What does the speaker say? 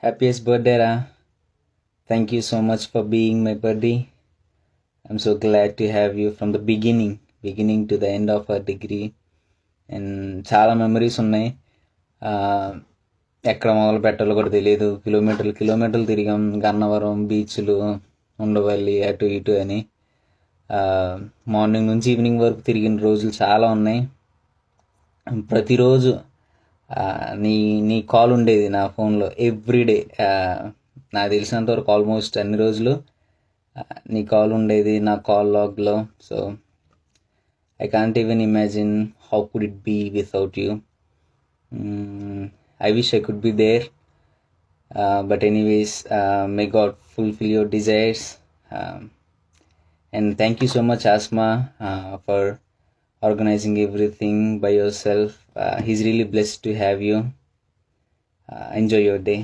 Happiest birthday, Ra. Thank you so much for being my buddy. I'm so glad to have you from the beginning to the end of our degree. And చాలా memories ఉన్నాయి. ఎక్కడ మొదలు పెట్టాలో కూడా తెలియదు. కిలోమీటర్లు తిరిగాం. గన్నవరం, బీచ్లు, ఉండవల్లి, అటు ఇటు అని. మార్నింగ్ నుంచి ఈవినింగ్ వరకు తిరిగిన రోజులు చాలా ఉన్నాయి. ప్రతిరోజు నీ కాల్ ఉండేది నా ఫోన్లో ఎవ్రీడే. నాకు తెలిసినంత వరకు ఆల్మోస్ట్ అన్ని రోజులు నీ కాల్ ఉండేది నా కాల్ లాగ్లో. So I can't even imagine how could it be without you. I wish I could be there. But anyways, may God fulfill your desires. And thank you so much, Asma, for organizing everything by yourself. He's really blessed to have you. Enjoy your day.